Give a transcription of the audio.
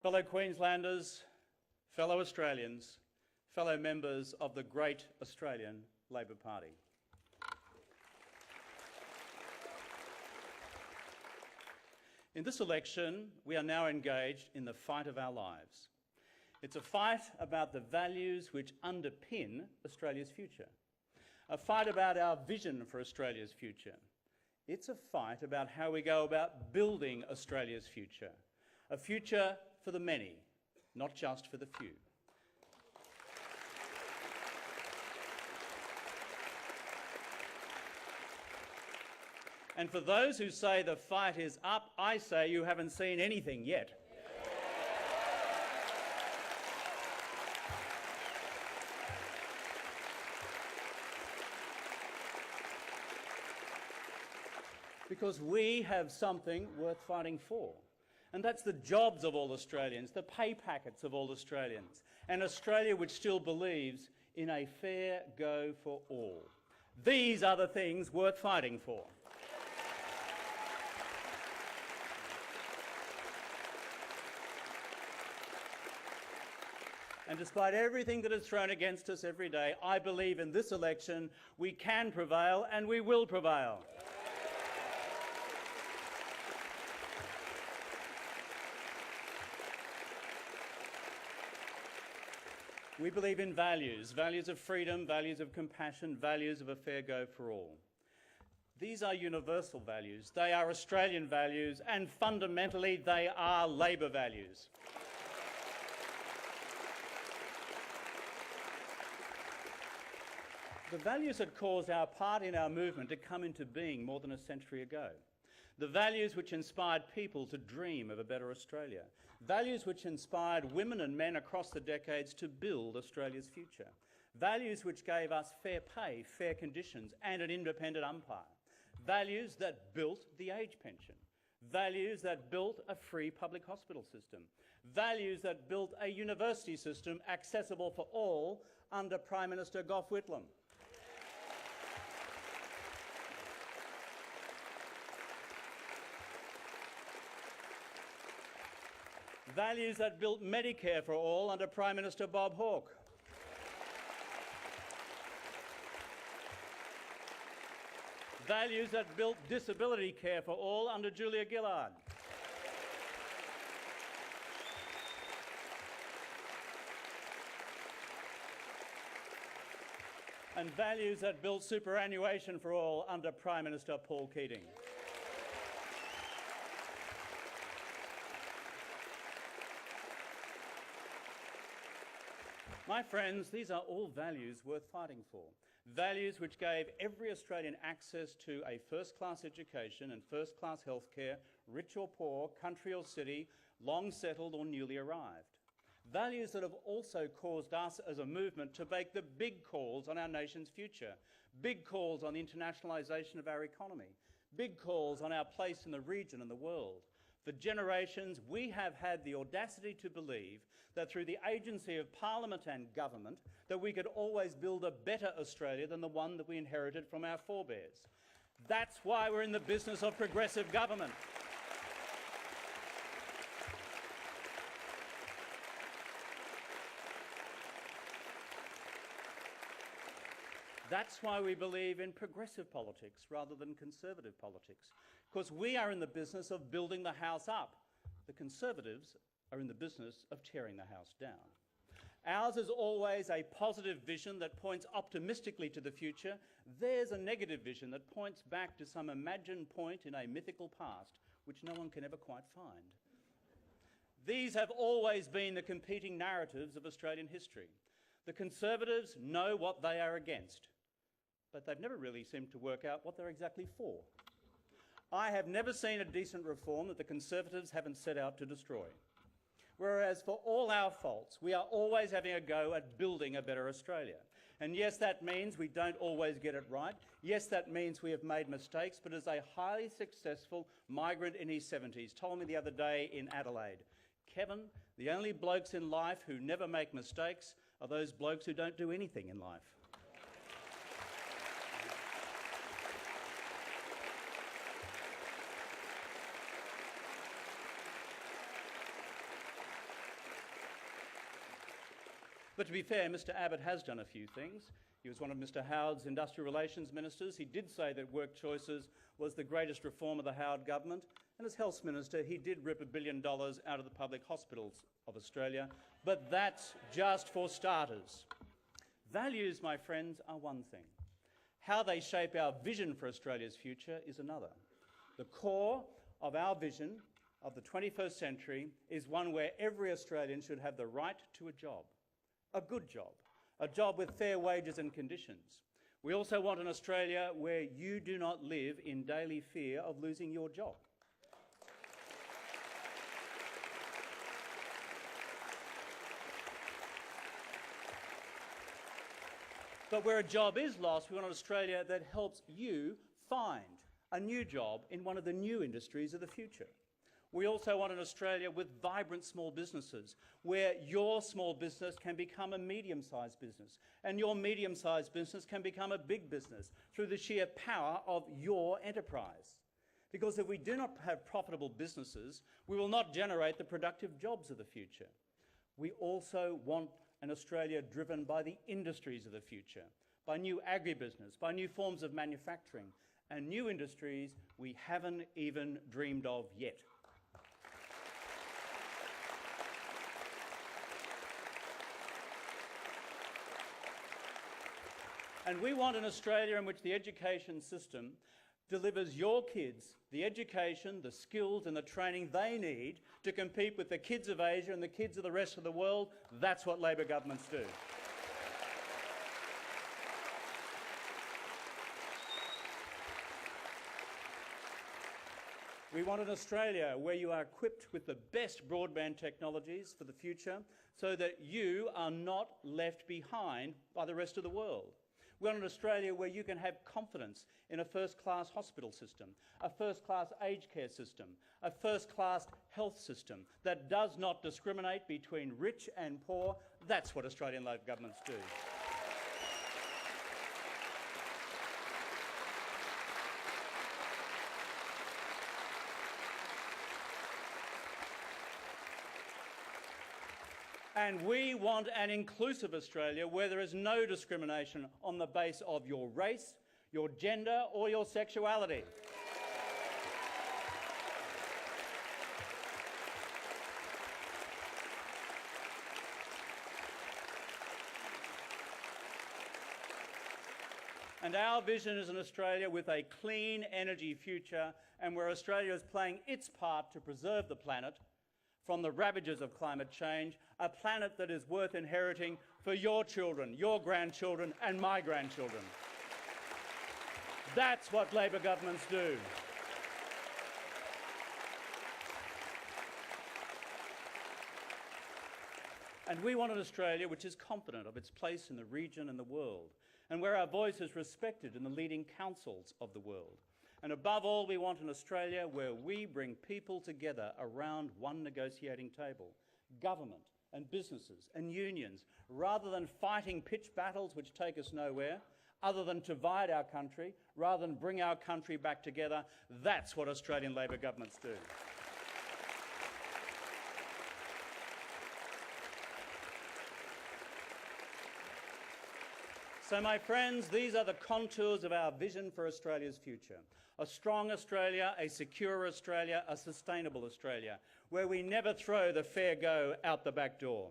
Fellow Queenslanders, fellow Australians, fellow members of the great Australian Labor Party. In this election, we are now engaged in the fight of our lives. It's a fight about the values which underpin Australia's future. A fight about our vision for Australia's future. It's a fight about how we go about building Australia's future. A future for the many, not just for the few. And for those who say the fight is up, I say you haven't seen anything yet. Because we have something worth fighting for. And that's the jobs of all Australians, the pay packets of all Australians, an Australia which still believes in a fair go for all. These are the things worth fighting for. And despite everything that is thrown against us every day, I believe in this election we can prevail and we will prevail. We believe in values, values of freedom, values of compassion, values of a fair go for all. These are universal values, they are Australian values, and fundamentally they are Labor values. The values that caused our party and our movement to come into being more than a century ago. The values which inspired people to dream of a better Australia. Values which inspired women and men across the decades to build Australia's future. Values which gave us fair pay, fair conditions and an independent umpire. Values that built the age pension. Values that built a free public hospital system. Values that built a university system accessible for all under Prime Minister Gough Whitlam. Values that built Medicare for all under Prime Minister Bob Hawke. Values that built disability care for all under Julia Gillard. And values that built superannuation for all under Prime Minister Paul Keating. My friends, these are all values worth fighting for. Values which gave every Australian access to a first-class education and first-class healthcare, rich or poor, country or city, long settled or newly arrived. Values that have also caused us as a movement to make the big calls on our nation's future, big calls on the internationalisation of our economy, big calls on our place in the region and the world. For generations, we have had the audacity to believe that through the agency of Parliament and government, that we could always build a better Australia than the one that we inherited from our forebears. That's why we're in the business of progressive government. That's why we believe in progressive politics rather than conservative politics, because we are in the business of building the house up. The Conservatives are in the business of tearing the house down. Ours is always a positive vision that points optimistically to the future. Theirs a negative vision that points back to some imagined point in a mythical past which no one can ever quite find. These have always been the competing narratives of Australian history. The Conservatives know what they are against, but they've never really seemed to work out what they're exactly for. I have never seen a decent reform that the Conservatives haven't set out to destroy. Whereas for all our faults, we are always having a go at building a better Australia. And yes, that means we don't always get it right. Yes, that means we have made mistakes, but as a highly successful migrant in his 70s told me the other day in Adelaide, Kevin, the only blokes in life who never make mistakes are those blokes who don't do anything in life. But to be fair, Mr Abbott has done a few things. He was one of Mr Howard's industrial relations ministers. He did say that work choices was the greatest reform of the Howard government. And as health minister, he did rip $1 billion out of the public hospitals of Australia. But that's just for starters. Values, my friends, are one thing. How they shape our vision for Australia's future is another. The core of our vision of the 21st century is one where every Australian should have the right to a good job, a job with fair wages and conditions. We also want an Australia where you do not live in daily fear of losing your job. But where a job is lost, we want an Australia that helps you find a new job in one of the new industries of the future. We also want an Australia with vibrant small businesses, where your small business can become a medium-sized business, and your medium-sized business can become a big business through the sheer power of your enterprise. Because if we do not have profitable businesses, we will not generate the productive jobs of the future. We also want an Australia driven by the industries of the future, by new agribusiness, by new forms of manufacturing, and new industries we haven't even dreamed of yet. And we want an Australia in which the education system delivers your kids the education, the skills and the training they need to compete with the kids of Asia and the kids of the rest of the world. That's what Labor governments do. We want an Australia where you are equipped with the best broadband technologies for the future so that you are not left behind by the rest of the world. We want an Australia where you can have confidence in a first-class hospital system, a first-class aged care system, a first-class health system that does not discriminate between rich and poor. That's what Australian Labor governments do. And we want an inclusive Australia where there is no discrimination on the basis of your race, your gender or your sexuality. And our vision is an Australia with a clean energy future and where Australia is playing its part to preserve the planet from the ravages of climate change, a planet that is worth inheriting for your children, your grandchildren and my grandchildren. That's what Labor governments do. And we want an Australia which is confident of its place in the region and the world, and where our voice is respected in the leading councils of the world. And above all, we want an Australia where we bring people together around one negotiating table, government and businesses and unions, rather than fighting pitched battles which take us nowhere, other than divide our country, rather than bring our country back together. That's what Australian Labor governments do. So, my friends, these are the contours of our vision for Australia's future. A strong Australia, a secure Australia, a sustainable Australia, where we never throw the fair go out the back door.